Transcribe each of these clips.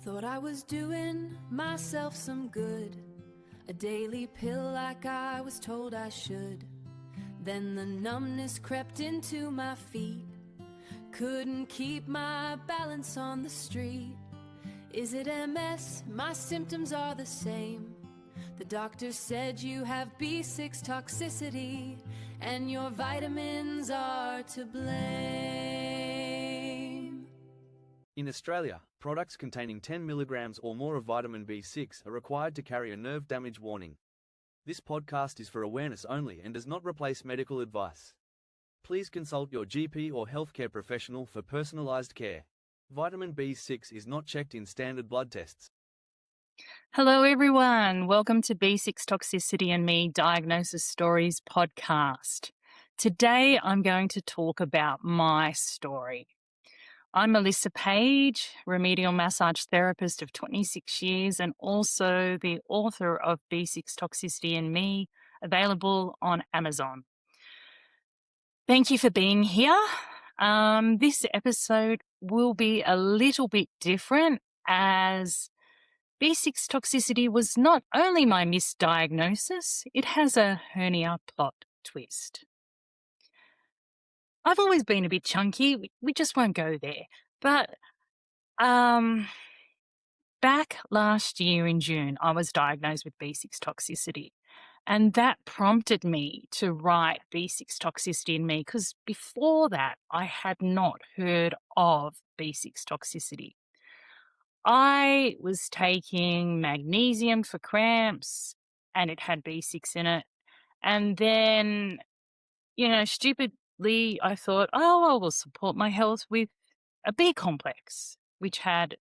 Thought I was doing myself some good, a daily pill like I was told I should. Then the numbness crept into my feet, couldn't keep my balance on the street. Is it MS? My symptoms are the same. The doctor said you have B6 toxicity, and your vitamins are to blame. In Australia, products containing 10 milligrams or more of vitamin B6 are required to carry a nerve damage warning. This podcast is for awareness only and does not replace medical advice. Please consult your GP or healthcare professional for personalized care. Vitamin B6 is not checked in standard blood tests. Hello, everyone. Welcome to B6 Toxicity and Me Diagnosis Stories podcast. Today, I'm going to talk about my story. I'm Melissa Page, remedial massage therapist of 26 years and also the author of B6 Toxicity and Me, available on Amazon. Thank you for being here. This episode will be a little bit different as B6 toxicity was not only my misdiagnosis, it has a hernia plot twist. I've always been a bit chunky. We just won't go there. But back last year in June, I was diagnosed with B6 toxicity. And that prompted me to write B6 Toxicity in Me because before that, I had not heard of B6 toxicity. I was taking magnesium for cramps and it had B6 in it. And then, stupidly, I thought, I will support my health with a B complex, which had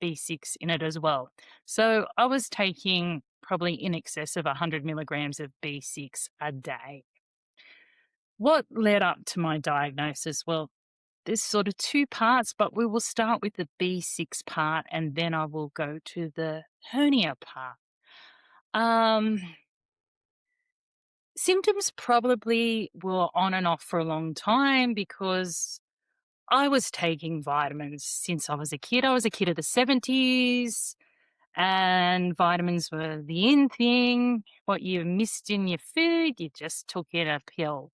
B6 in it as well. So I was taking probably in excess of 100 milligrams of B6 a day. What led up to my diagnosis? Well, there's sort of two parts, but we will start with the B6 part and then I will go to the hernia part. Symptoms probably were on and off for a long time because I was taking vitamins since I was a kid. I was a kid of the 70s and vitamins were the in thing. What you missed in your food, you just took in a pill.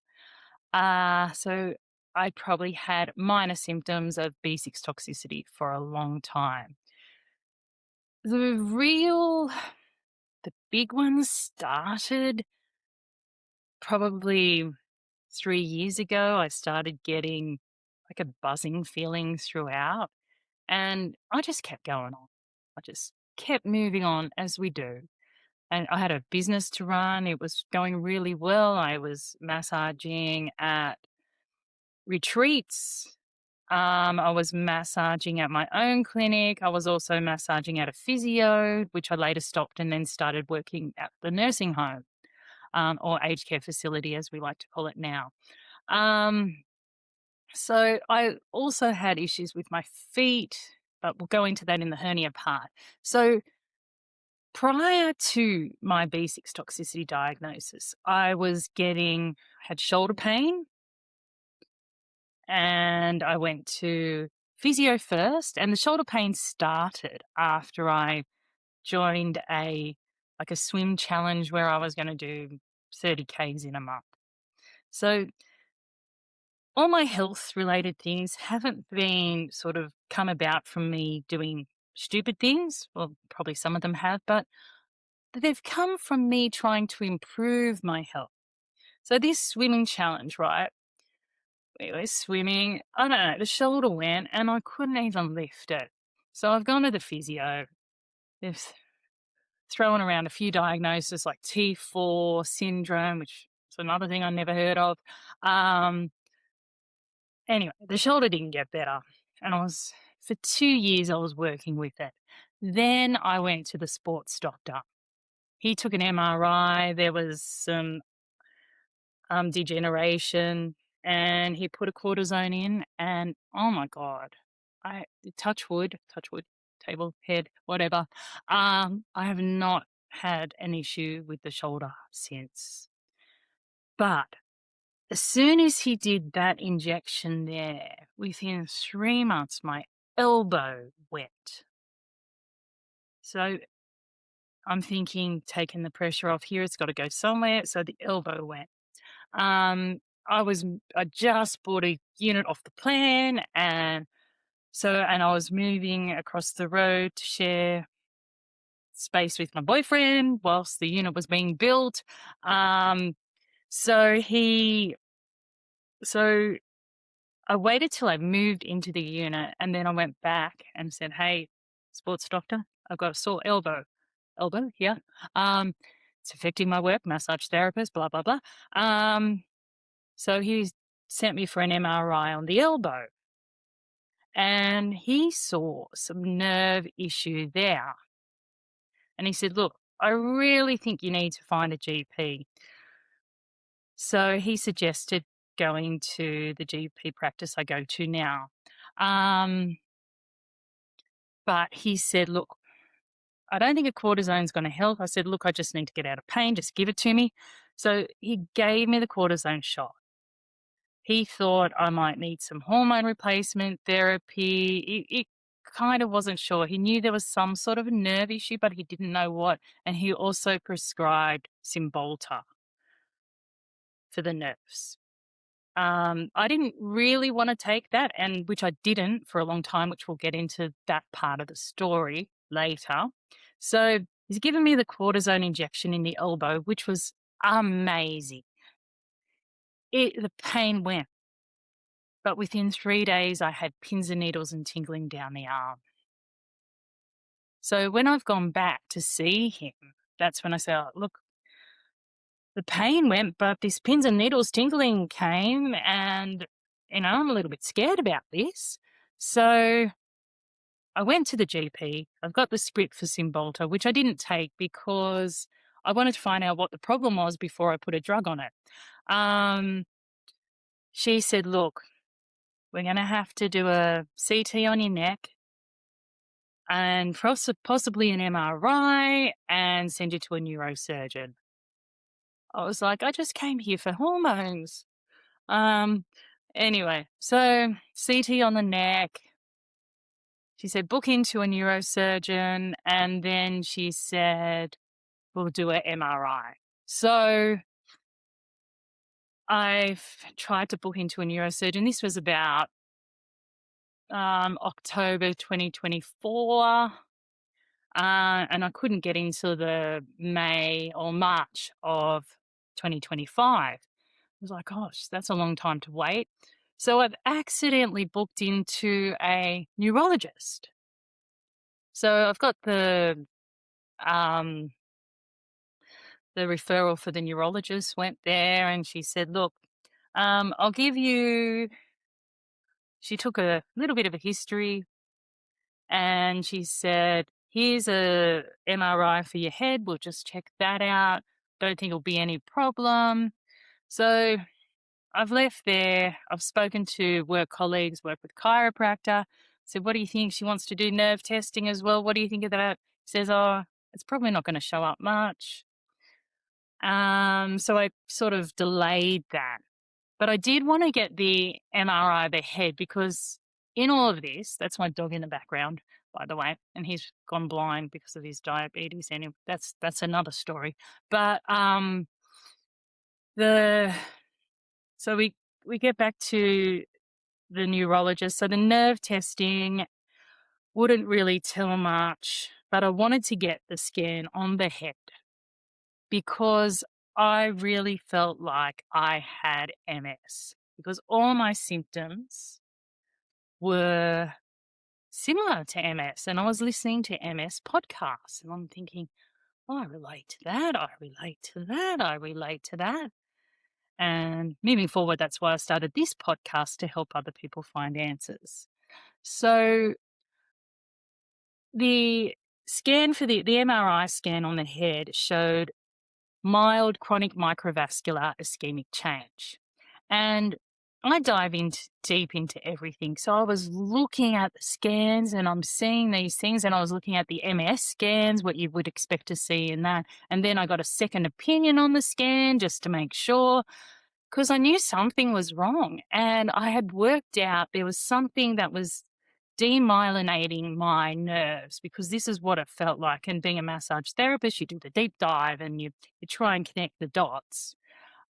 So I probably had minor symptoms of B6 toxicity for a long time. The big ones started probably 3 years ago. I started getting like a buzzing feeling throughout and I just kept going on. I just kept moving on as we do. And I had a business to run. It was going really well. I was massaging at retreats. I was massaging at my own clinic. I was also massaging at a physio, which I later stopped and then started working at the nursing home or aged care facility, as we like to call it now. So I also had issues with my feet, but we'll go into that in the hernia part. So prior to my B6 toxicity diagnosis, I had shoulder pain, and I went to physio first, and the shoulder pain started after I joined a swim challenge where I was going to do 30 Ks in a month. So all my health related things haven't been sort of come about from me doing stupid things. Well, probably some of them have, but they've come from me trying to improve my health. So this swimming challenge, right? We were swimming, I don't know, the shoulder went and I couldn't even lift it. So I've gone to the physio. They've thrown around a few diagnoses like T4 syndrome, which is another thing I never heard of. Anyway, the shoulder didn't get better. And for 2 years, I was working with it. Then I went to the sports doctor. He took an MRI. There was some degeneration and he put a cortisone in and oh my God, I touch wood, table, head, whatever. I have not had an issue with the shoulder since. But as soon as he did that injection there, within 3 months, my elbow went. So I'm thinking, taking the pressure off here, it's got to go somewhere. So the elbow went. Um, I just bought a unit off the plan, and I was moving across the road to share space with my boyfriend whilst the unit was being built. Um, so he, so I waited till I moved into the unit, and then I went back and said, "Hey, sports doctor, I've got a sore elbow here. Um, it's affecting my work, massage therapist, blah blah blah." So he sent me for an MRI on the elbow, and he saw some nerve issue there. And he said, "Look, I really think you need to find a GP." So he suggested going to the GP practice I go to now. Um, but he said, "Look, I don't think a cortisone is going to help." I said, "Look, I just need to get out of pain. Just give it to me." So he gave me the cortisone shot. He thought I might need some hormone replacement therapy. He kind of wasn't sure. He knew there was some sort of a nerve issue, but he didn't know what. And he also prescribed Cymbalta for the nerves. I didn't really want to take that, and which I didn't for a long time, which we'll get into that part of the story later. So he's given me the cortisone injection in the elbow, which was amazing. The pain went, but within 3 days, I had pins and needles and tingling down the arm. So when I've gone back to see him, that's when I say, "Oh, look, the pain went, but this pins and needles tingling came, and, I'm a little bit scared about this." So I went to the GP. I've got the script for Cymbalta, which I didn't take because I wanted to find out what the problem was before I put a drug on it. She said, "Look, we're going to have to do a CT on your neck and possibly an MRI and send you to a neurosurgeon." I was like, "I just came here for hormones." Anyway, so CT on the neck. She said, "Book into a neurosurgeon." And then she said, "We'll do an MRI." So I've tried to book into a neurosurgeon. This was about October 2024. And I couldn't get into the May or March of 2025. I was like, "Gosh, that's a long time to wait." So I've accidentally booked into a neurologist. So I've got the referral for the neurologist, went there, and she said, "Look, I'll give you," she took a little bit of a history, and she said, "Here's a MRI for your head. We'll just check that out. Don't think it'll be any problem." So I've left there. I've spoken to work colleagues, work with chiropractor. Said, "What do you think?" She wants to do nerve testing as well. "What do you think of that?" Says, "Oh, it's probably not going to show up much." So I sort of delayed that. But I did want to get the MRI of the head because in all of this, that's my dog in the background, by the way, and he's gone blind because of his diabetes. Anyway, that's another story. But so we get back to the neurologist. So the nerve testing wouldn't really tell much, but I wanted to get the scan on the head because I really felt like I had MS because all my symptoms were similar to MS. And I was listening to MS podcasts and I'm thinking, "Oh, I relate to that. I relate to that. I relate to that." And moving forward, that's why I started this podcast to help other people find answers. So the scan for the MRI scan on the head showed mild chronic microvascular ischemic change. And I dive deep into everything. So I was looking at the scans and I'm seeing these things, and I was looking at the MS scans, what you would expect to see in that. And then I got a second opinion on the scan just to make sure, because I knew something was wrong. And I had worked out there was something that was demyelinating my nerves, because this is what it felt like. And being a massage therapist, you do the deep dive and you try and connect the dots.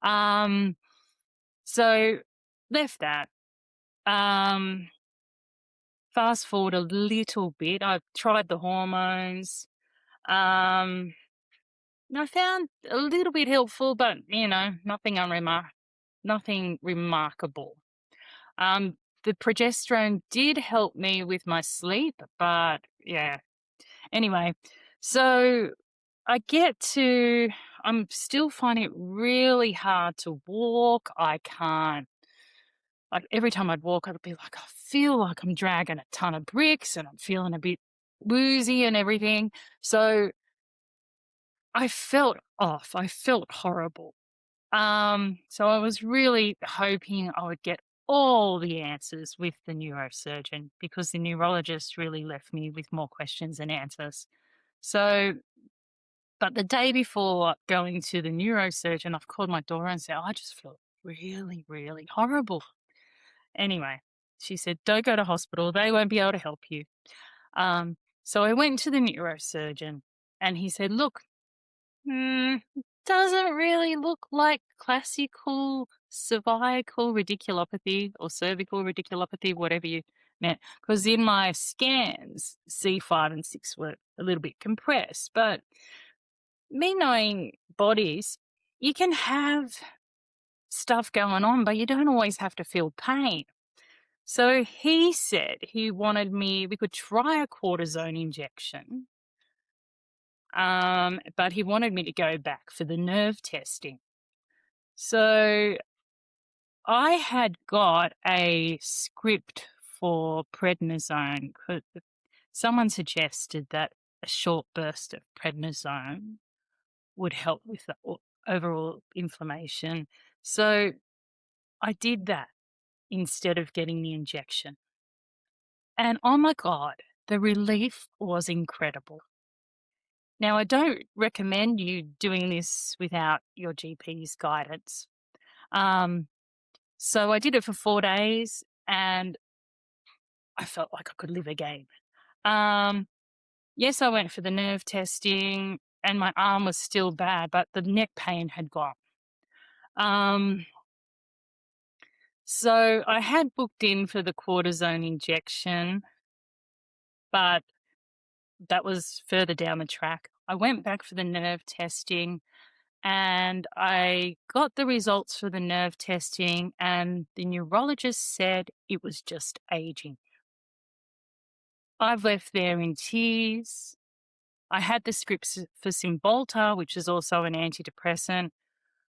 So left that. Fast forward a little bit. I tried the hormones. I found a little bit helpful, but nothing remarkable. The progesterone did help me with my sleep, but yeah. Anyway, so I'm still finding it really hard to walk. I can't, like, every time I'd walk, I'd be like, I feel like I'm dragging a ton of bricks and I'm feeling a bit woozy and everything. So I felt off. I felt horrible. So I was really hoping I would get all the answers with the neurosurgeon, because the neurologist really left me with more questions than answers. So, but the day before going to the neurosurgeon, I've called my daughter and said, I just feel really, really horrible. Anyway, she said, don't go to hospital. They won't be able to help you. So I went to the neurosurgeon and he said, look, doesn't really look like classical cervical radiculopathy or cervical radiculopathy, whatever you meant, because in my scans, C5 and 6 were a little bit compressed. But me knowing bodies, you can have stuff going on, but you don't always have to feel pain. So he said we could try a cortisone injection, but he wanted me to go back for the nerve testing. So I had got a script for prednisone. Someone suggested that a short burst of prednisone would help with the overall inflammation. So I did that instead of getting the injection. And oh my God, the relief was incredible. Now, I don't recommend you doing this without your GP's guidance. So I did it for 4 days and I felt like I could live again. Yes, I went for the nerve testing and my arm was still bad, but the neck pain had gone. So I had booked in for the cortisone injection, but that was further down the track. I went back for the nerve testing and I got the results for the nerve testing, and the neurologist said it was just aging. I've left there in tears. I had the scripts for Cymbalta, which is also an antidepressant.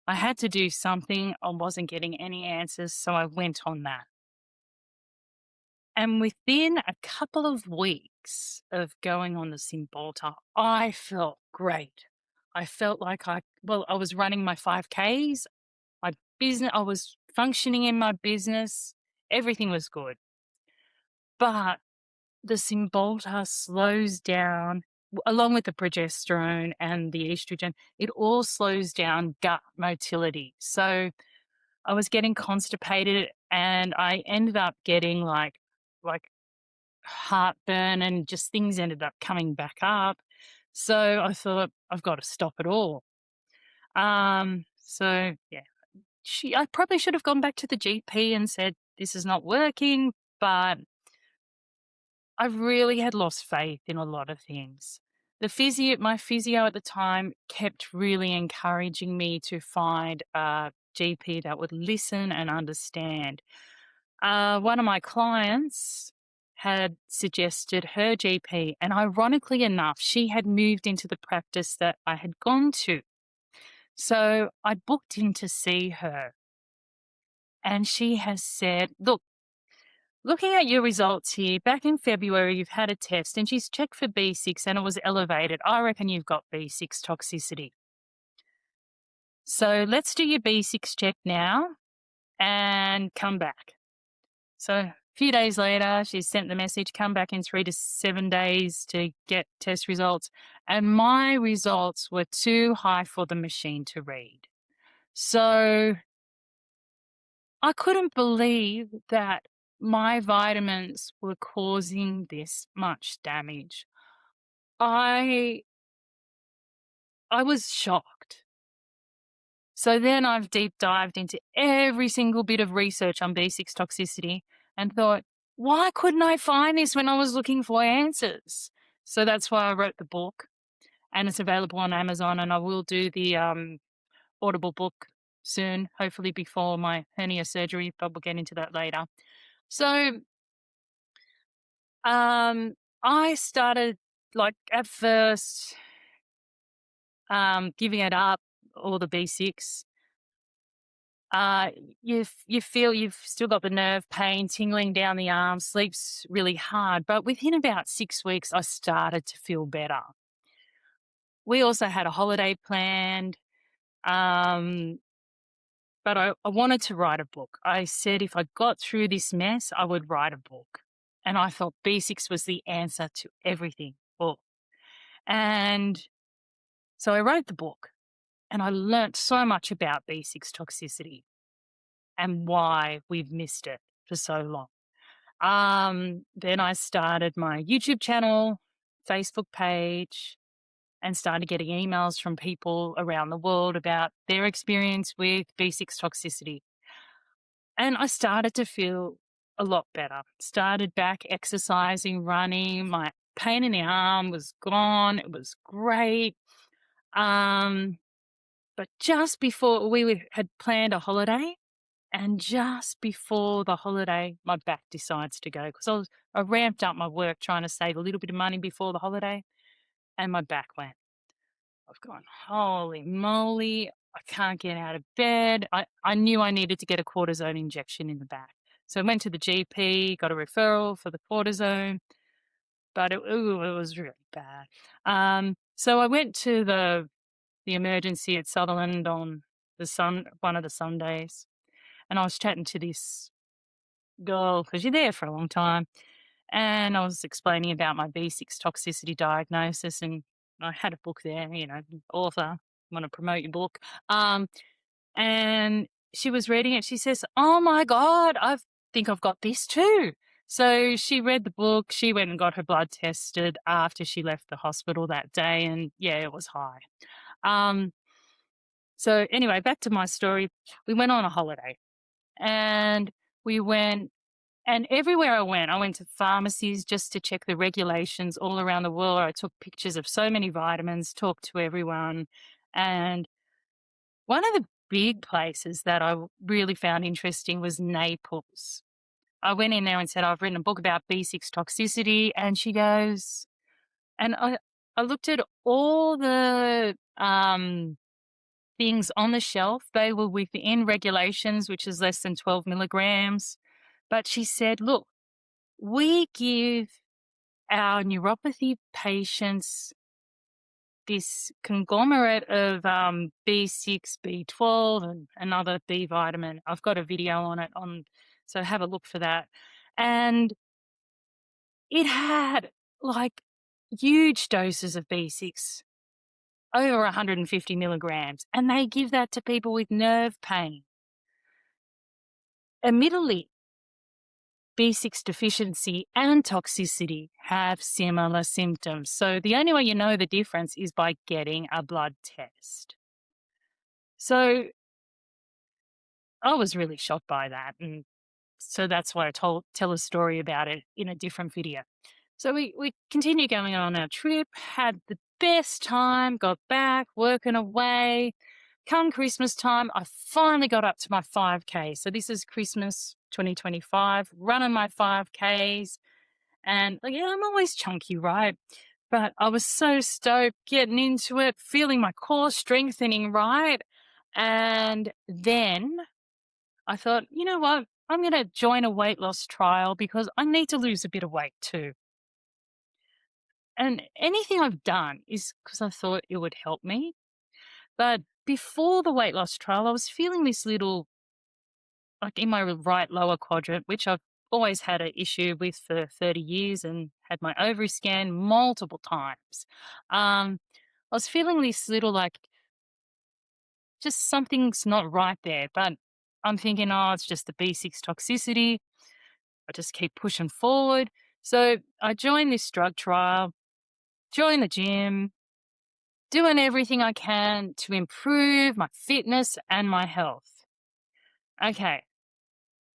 I had to do something. I wasn't getting any answers, so I went on that. And within a couple of weeks of going on the Cymbalta, I felt great. I felt like I was running my 5Ks, my business, I was functioning in my business, everything was good. But the Cymbalta slows down, along with the progesterone and the estrogen, it all slows down gut motility. So I was getting constipated and I ended up getting like heartburn, and just things ended up coming back up. So I thought, I've got to stop it all. So yeah, I probably should have gone back to the GP and said, this is not working, but I really had lost faith in a lot of things. My physio at the time kept really encouraging me to find a GP that would listen and understand. One of my clients had suggested her GP, and ironically enough, she had moved into the practice that I had gone to. So I booked in to see her, and she has said, look, looking at your results here, back in February, you've had a test, and she's checked for B6 and it was elevated. I reckon you've got B6 toxicity. So let's do your B6 check now and come back. So a few days later, she sent the message, come back in 3 to 7 days to get test results. And my results were too high for the machine to read. So I couldn't believe that my vitamins were causing this much damage. I was shocked. So then I've deep dived into every single bit of research on B6 toxicity and thought, why couldn't I find this when I was looking for answers? So that's why I wrote the book, and it's available on Amazon, and I will do the Audible book soon, hopefully before my hernia surgery, but we'll get into that later. So I started, like, at first giving it up, all the B6. You feel you've still got the nerve pain, tingling down the arm, sleep's really hard. But within about 6 weeks, I started to feel better. We also had a holiday planned, um, but I wanted to write a book. I said if I got through this mess, I would write a book. And I thought B6 was the answer to everything. Well, and so I wrote the book, and I learnt so much about B6 toxicity and why we've missed it for so long. Then I started my YouTube channel, Facebook page, and started getting emails from people around the world about their experience with B6 toxicity. And I started to feel a lot better. Started back exercising, running. My pain in the arm was gone. It was great. But just before had planned a holiday, and just before the holiday, my back decides to go because I ramped up my work trying to save a little bit of money before the holiday, and my back went. I've gone, holy moly, I can't get out of bed. I knew I needed to get a cortisone injection in the back. So I went to the GP, got a referral for the cortisone, but it was really bad. So I went to the emergency at Sutherland on one of the Sundays, and I was chatting to this girl because you're there for a long time. And I was explaining about my B6 toxicity diagnosis, and I had a book there, author, want to promote your book. And she was reading it. She says, oh my God, I think I've got this too. So she read the book. She went and got her blood tested after she left the hospital that day. And yeah, it was high. So anyway, back to my story. We went on a holiday, and we went, and everywhere I went to pharmacies just to check the regulations all around the world. I took pictures of so many vitamins, talked to everyone. And one of the big places that I really found interesting was Naples. I went in there and said, I've written a book about B6 toxicity. And she goes, and I looked at all the things on the shelf. They were within regulations, which is less than 12 milligrams. But she said, look, we give our neuropathy patients this conglomerate of B6, B12, and another B vitamin. I've got a video on it, so have a look for that. And it had like huge doses of B6, over 150 milligrams, and they give that to people with nerve pain. Admittedly, B6 deficiency and toxicity have similar symptoms. So the only way you know the difference is by getting a blood test. So I was really shocked by that. And so that's why I tell a story about it in a different video. So we continued going on our trip, had the best time, got back, working away. Come Christmas time, I finally got up to my 5K. So this is Christmas 2025, running my 5Ks. And I'm always chunky, right? But I was so stoked getting into it, feeling my core strengthening, right? And then I thought, you know what? I'm going to join a weight loss trial because I need to lose a bit of weight too. And anything I've done is because I thought it would help me. But before the weight loss trial, I was feeling this little, like in my right lower quadrant, which I've always had an issue with for 30 years and had my ovary scanned multiple times. I was feeling this little, like, just something's not right there. But I'm thinking, oh, it's just the B6 toxicity. I just keep pushing forward. So I joined this drug trial, joined the gym, doing everything I can to improve my fitness and my health. Okay.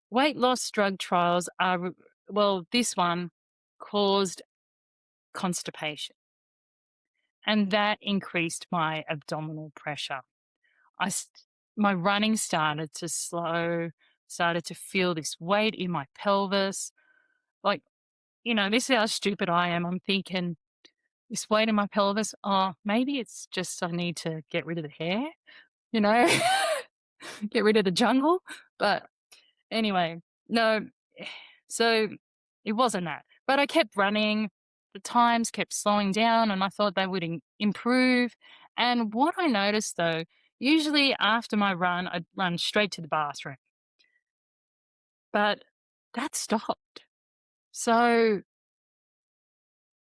Weight loss drug trials are, well, this one caused constipation, and that increased my abdominal pressure. My running started to slow, started to feel this weight in my pelvis. Like, this is how stupid I am. I'm thinking, this weight in my pelvis, oh, maybe it's just I need to get rid of the hair, you know, get rid of the jungle. But anyway, no. So it wasn't that. But I kept running. The times kept slowing down, and I thought they would improve. And what I noticed, though, usually after my run, I'd run straight to the bathroom. But that stopped. So,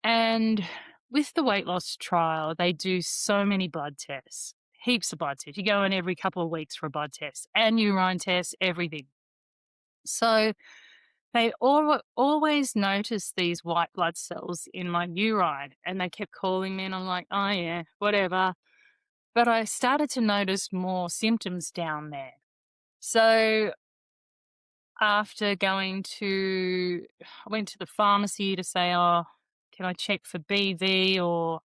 and with the weight loss trial, they do so many blood tests, heaps of blood tests. You go in every couple of weeks for a blood test and urine tests, everything. So they always noticed these white blood cells in my urine, and they kept calling me, and I'm like, oh, yeah, whatever. But I started to notice more symptoms down there. So after I went to the pharmacy to say, oh, can I check for BV or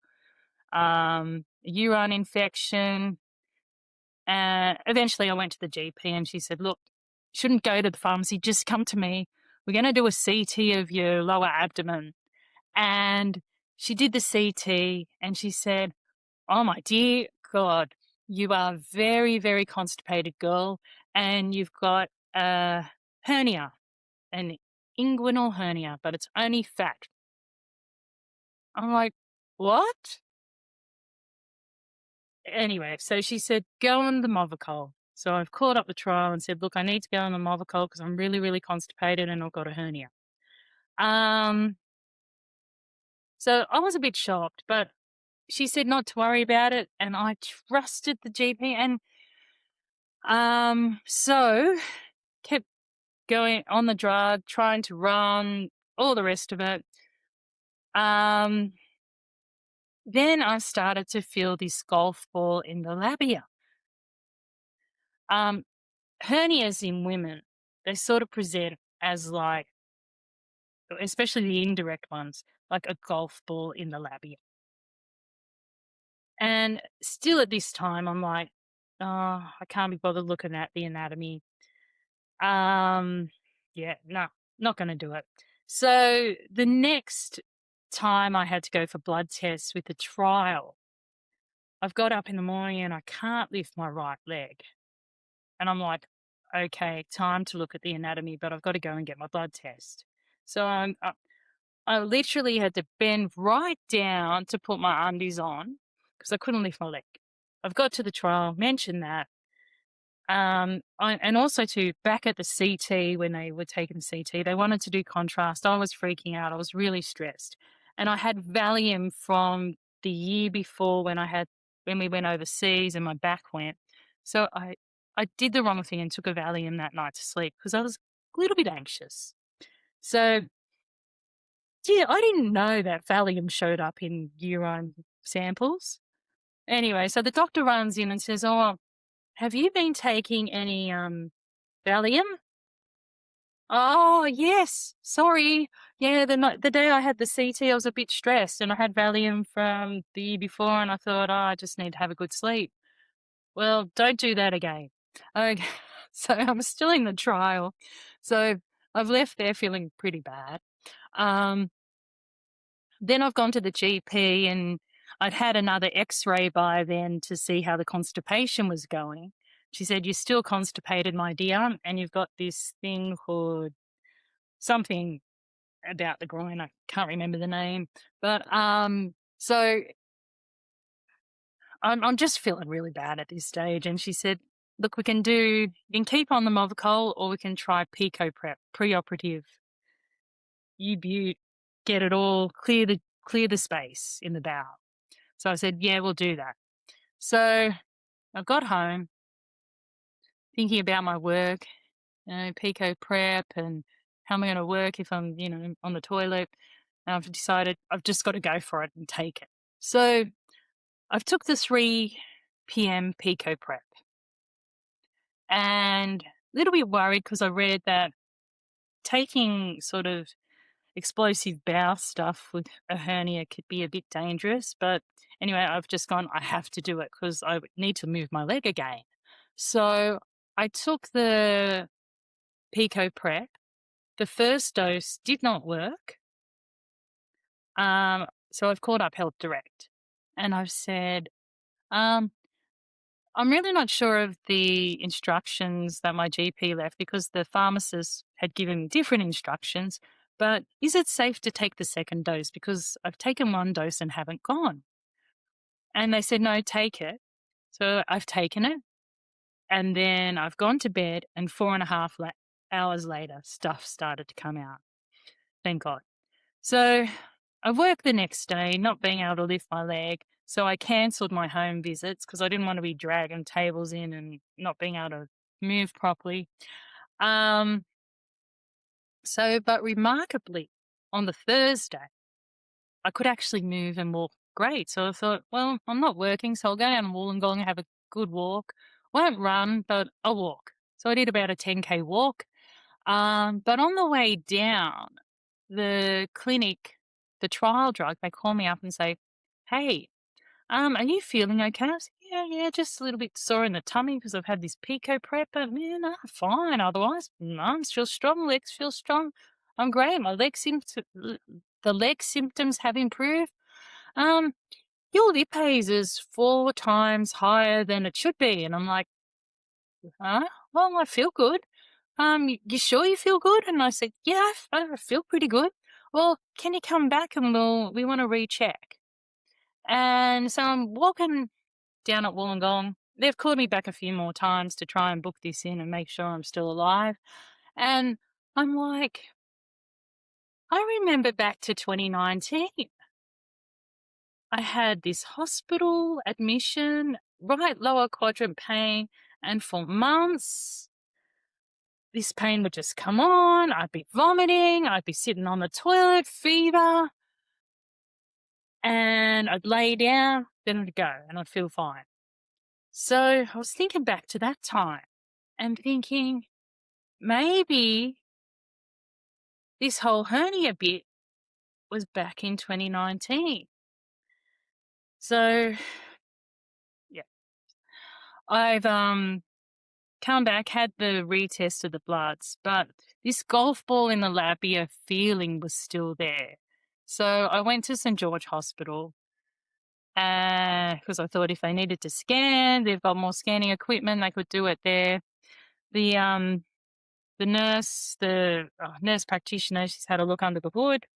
urine infection? And eventually I went to the GP, and she said, look, shouldn't go to the pharmacy, just come to me. We're going to do a CT of your lower abdomen. And she did the CT, and she said, oh, my dear God, you are very, very constipated girl, and you've got a hernia, an inguinal hernia, but it's only fat. I'm like, what? Anyway, so she said, go on the Movicol. So I've called up the trial and said, look, I need to go on the Movicol because I'm really, really constipated and I've got a hernia. So I was a bit shocked, but she said not to worry about it, and I trusted the GP, and so kept going on the drug, trying to run, all the rest of it. Then I started to feel this golf ball in the labia. Hernias in women, they sort of present as like, especially the indirect ones, like a golf ball in the labia. And still at this time, I'm like, oh, I can't be bothered looking at the anatomy. Yeah, no, not going to do it. So the next time I had to go for blood tests with the trial, I've got up in the morning and I can't lift my right leg. And I'm like, okay, time to look at the anatomy, but I've got to go and get my blood test. So I literally had to bend right down to put my undies on because I couldn't lift my leg. I've got to the trial, mentioned that. And also to back at the CT, when they were taking the CT, they wanted to do contrast. I was freaking out. I was really stressed. And I had Valium from the year before when we went overseas and my back went. So I did the wrong thing and took a Valium that night to sleep because I was a little bit anxious. So yeah, I didn't know that Valium showed up in urine samples. Anyway, so the doctor runs in and says, oh, have you been taking any Valium? Oh, yes. Sorry. Yeah, the day I had the CT, I was a bit stressed and I had Valium from the year before and I thought, oh, I just need to have a good sleep. Well, don't do that again. Okay. So I'm still in the trial. So I've left there feeling pretty bad. Then I've gone to the GP and I'd had another x-ray by then to see how the constipation was going. She said, you're still constipated, my dear, and you've got this thing called something about the groin. I can't remember the name. But so I'm just feeling really bad at this stage. And she said, look, you can keep on the Movicol or we can try Pico Prep, preoperative. Get it all, clear the space in the bowel. So I said, yeah, we'll do that. So I got home thinking about my work, Pico Prep and how am I going to work if I'm, on the toilet? And I've decided I've just got to go for it and take it. So I've took the 3 p.m. Pico prep and a little bit worried because I read that taking sort of explosive bowel stuff with a hernia could be a bit dangerous. But anyway, I've just gone, I have to do it because I need to move my leg again. So I took the Pico prep. The first dose did not work. So I've called up Health Direct and I've said, I'm really not sure of the instructions that my GP left because the pharmacist had given me different instructions. But is it safe to take the second dose? Because I've taken 1 dose and haven't gone. And they said, no, take it. So I've taken it. And then I've gone to bed and 4.5 hours later, stuff started to come out. Thank God. So I worked the next day, not being able to lift my leg. So I cancelled my home visits because I didn't want to be dragging tables in and not being able to move properly. But remarkably, on the Thursday, I could actually move and walk great. So I thought, well, I'm not working, so I'll go down Wollongong and have a good walk. Won't run, but I'll walk. So I did about a 10K walk. But on the way down, the clinic, the trial drug, they call me up and say, hey, are you feeling okay? I said, yeah, just a little bit sore in the tummy because I've had this Pico prep, but yeah, no, fine. Otherwise, no, I feel strong, legs feel strong. I'm great. The leg symptoms have improved. Your lipase is 4 times higher than it should be. And I'm like, huh? Well, I feel good. You sure you feel good? And I said, yeah, I feel pretty good. Well, can you come back and we want to recheck? And so I'm walking down at Wollongong. They've called me back a few more times to try and book this in and make sure I'm still alive. And I'm like, I remember back to 2019. I had this hospital admission, right lower quadrant pain, and for months, this pain would just come on. I'd be vomiting. I'd be sitting on the toilet, fever, and I'd lay down, then it'd go, and I'd feel fine. So I was thinking back to that time and thinking maybe this whole hernia bit was back in 2019. So, yeah, I've come back, had the retest of the bloods, but this golf ball in the labia feeling was still there. So I went to St. George Hospital because I thought if they needed to scan, they've got more scanning equipment, they could do it there. The nurse practitioner, she's had a look under the hood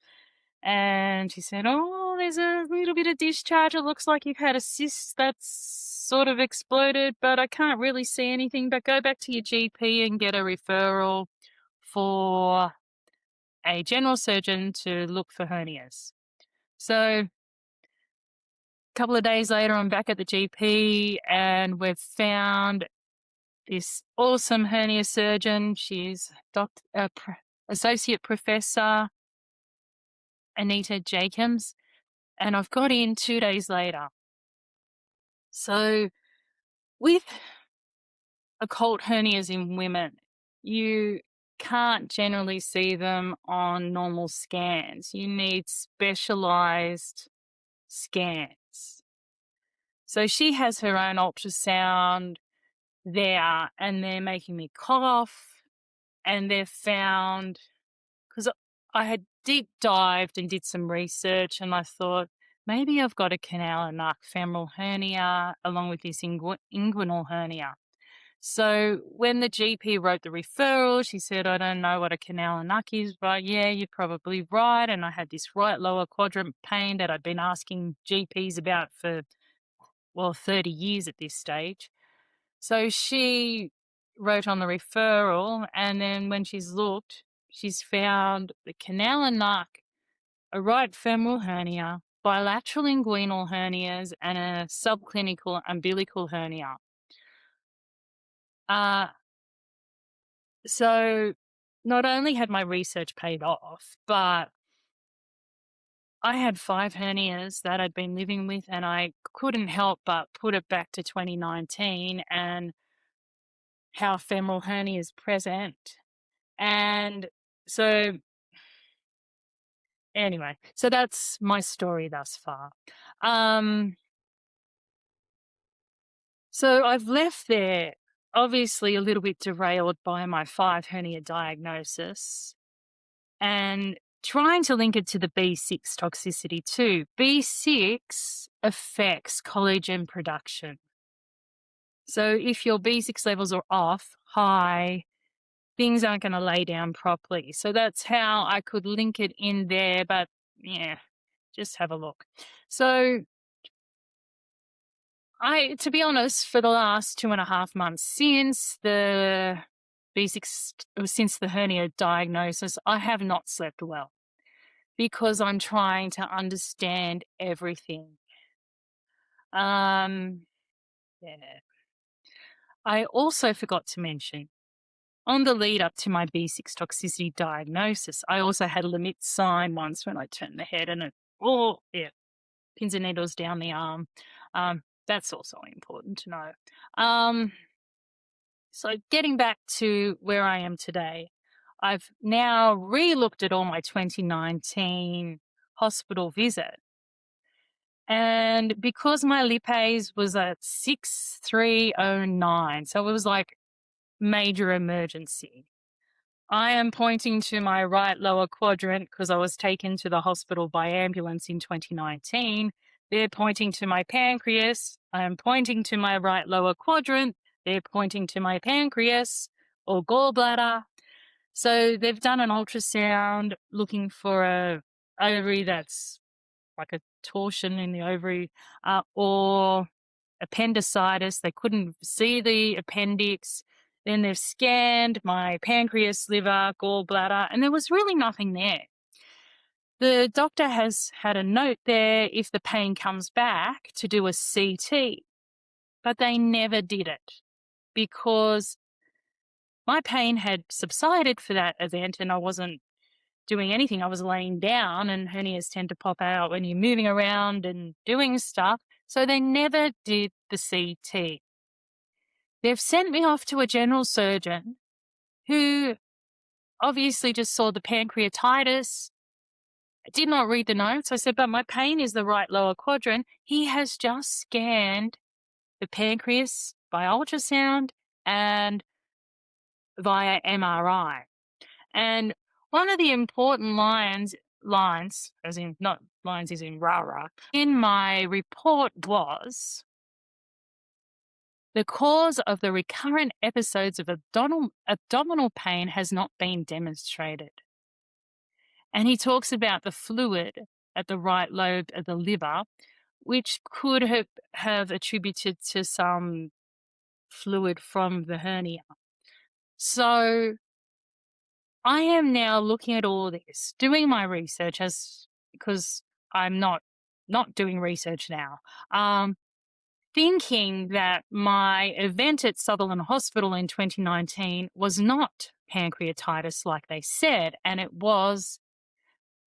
and she said, oh, there's a little bit of discharge. It looks like you've had a cyst that's sort of exploded, but I can't really see anything. But go back to your GP and get a referral for a general surgeon to look for hernias. So a couple of days later, I'm back at the GP and we've found this awesome hernia surgeon. She's Associate Professor Anita Jacobs, and I've got in 2 days later. So with occult hernias in women, you can't generally see them on normal scans. You need specialized scans. So she has her own ultrasound there, and they're making me cough, and they've found, because I had deep dived and did some research, and I thought maybe I've got a Canal of Nuck femoral hernia along with this inguinal hernia. So when the GP wrote the referral, she said, I don't know what a Canal of Nuck is, but yeah, you're probably right. And I had this right lower quadrant pain that I'd been asking GPs about for, 30 years at this stage. So she wrote on the referral, and then when she's looked, she's found the Canal of Nuck, a right femoral hernia, bilateral inguinal hernias, and a subclinical umbilical hernia. So not only had my research paid off, but I had 5 hernias that I'd been living with, and I couldn't help but put it back to 2019 and how femoral hernia is present. And so, anyway, so that's my story thus far. So I've left there, obviously a little bit derailed by my 5 hernia diagnosis and trying to link it to the B6 toxicity too. B6 affects collagen production. So if your B6 levels are off, high, things aren't going to lay down properly. So that's how I could link it in there, but yeah, just have a look. So to be honest, for the last 2.5 months since the since the hernia diagnosis, I have not slept well because I'm trying to understand everything. Yeah. I also forgot to mention, on the lead up to my B6 toxicity diagnosis, I also had a limit sign once when I turned the head and pins and needles down the arm. That's also important to know. So getting back to where I am today, I've now re-looked at all my 2019 hospital visit. And because my lipase was at 6309, so it was like major emergency. I am pointing to my right lower quadrant because I was taken to the hospital by ambulance in 2019. They're pointing to my pancreas. I am pointing to my right lower quadrant. They're pointing to my pancreas or gallbladder. So they've done an ultrasound looking for a ovary that's like a torsion in the ovary or appendicitis. They couldn't see the appendix. Then they've scanned my pancreas, liver, gallbladder, and there was really nothing there. The doctor has had a note there if the pain comes back to do a CT, but they never did it because my pain had subsided for that event and I wasn't doing anything. I was laying down, and hernias tend to pop out when you're moving around and doing stuff. So they never did the CT. They've sent me off to a general surgeon who obviously just saw the pancreatitis. I did not read the notes. I said, but my pain is the right lower quadrant. He has just scanned the pancreas by ultrasound and via MRI. And one of the important lines, as in not lines as in rah-rah, in my report was the cause of the recurrent episodes of abdominal pain has not been demonstrated. And he talks about the fluid at the right lobe of the liver, which could have attributed to some fluid from the hernia. So I am now looking at all this, doing my research because I'm not doing research now. Thinking that my event at Sutherland Hospital in 2019 was not pancreatitis like they said, and it was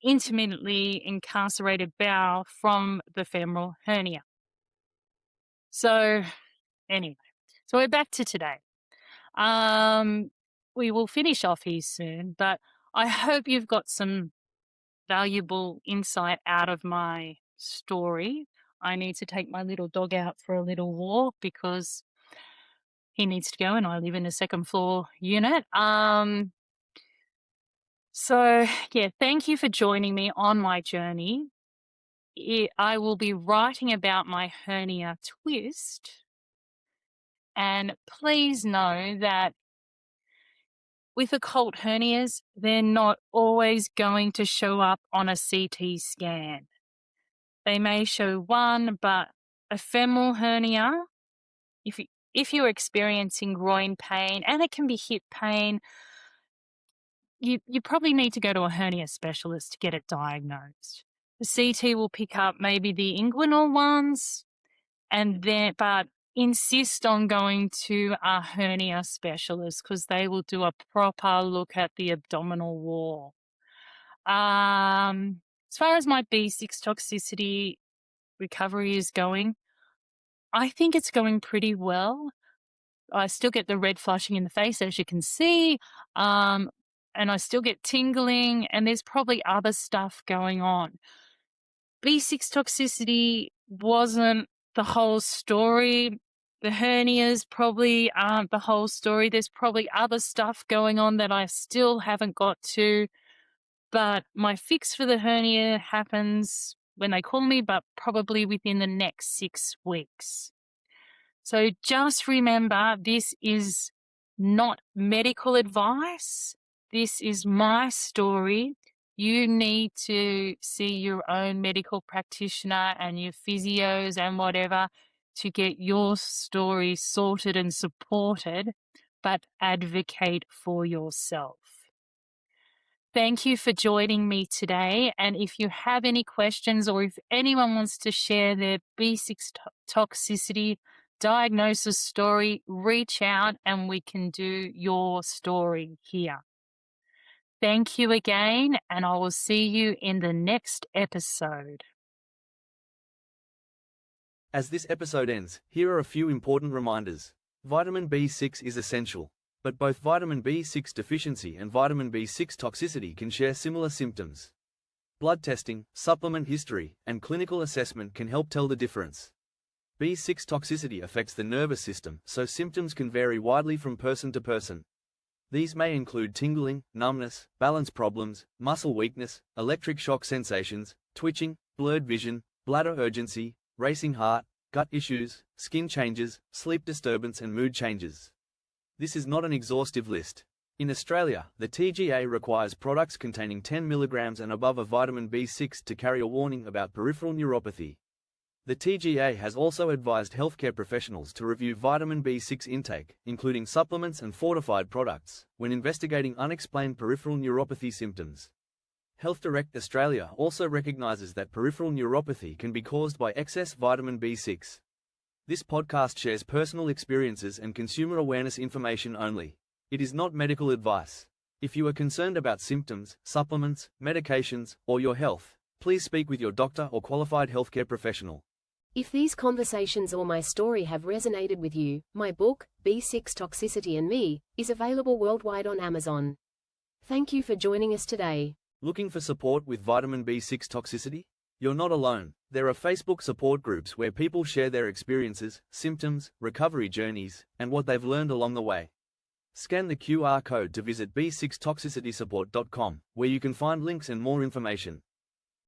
intermittently incarcerated bowel from the femoral hernia. So anyway, so we're back to today. We will finish off here soon, but I hope you've got some valuable insight out of my story. I need to take my little dog out for a little walk because he needs to go and I live in a second floor unit. So yeah, thank you for joining me on my journey. I will be writing about my hernia twist. And please know that with occult hernias, they're not always going to show up on a CT scan. They may show one, but a femoral hernia, if you're experiencing groin pain, and it can be hip pain, you probably need to go to a hernia specialist to get it diagnosed. The CT will pick up maybe the inguinal ones, but insist on going to a hernia specialist because they will do a proper look at the abdominal wall. As far as my B6 toxicity recovery is going, I think it's going pretty well. I still get the red flushing in the face, as you can see, and I still get tingling, and there's probably other stuff going on. B6 toxicity wasn't the whole story. The hernias probably aren't the whole story. There's probably other stuff going on that I still haven't got to. But my fix for the hernia happens when they call me, but probably within the next 6 weeks. So just remember, this is not medical advice. This is my story. You need to see your own medical practitioner and your physios and whatever to get your story sorted and supported, but advocate for yourself. Thank you for joining me today. And if you have any questions or if anyone wants to share their B6 toxicity diagnosis story, reach out and we can do your story here. Thank you again, and I will see you in the next episode. As this episode ends, here are a few important reminders. Vitamin B6 is essential, but both vitamin B6 deficiency and vitamin B6 toxicity can share similar symptoms. Blood testing, supplement history, and clinical assessment can help tell the difference. B6 toxicity affects the nervous system, so symptoms can vary widely from person to person. These may include tingling, numbness, balance problems, muscle weakness, electric shock sensations, twitching, blurred vision, bladder urgency, racing heart, gut issues, skin changes, sleep disturbance and mood changes. This is not an exhaustive list. In Australia, the TGA requires products containing 10 mg and above of vitamin B6 to carry a warning about peripheral neuropathy. The TGA has also advised healthcare professionals to review vitamin B6 intake, including supplements and fortified products, when investigating unexplained peripheral neuropathy symptoms. Health Direct Australia also recognises that peripheral neuropathy can be caused by excess vitamin B6. This podcast shares personal experiences and consumer awareness information only. It is not medical advice. If you are concerned about symptoms, supplements, medications, or your health, please speak with your doctor or qualified healthcare professional. If these conversations or my story have resonated with you, my book, B6 Toxicity and Me, is available worldwide on Amazon. Thank you for joining us today. Looking for support with vitamin B6 toxicity? You're not alone. There are Facebook support groups where people share their experiences, symptoms, recovery journeys, and what they've learned along the way. Scan the QR code to visit b6toxicitysupport.com, where you can find links and more information.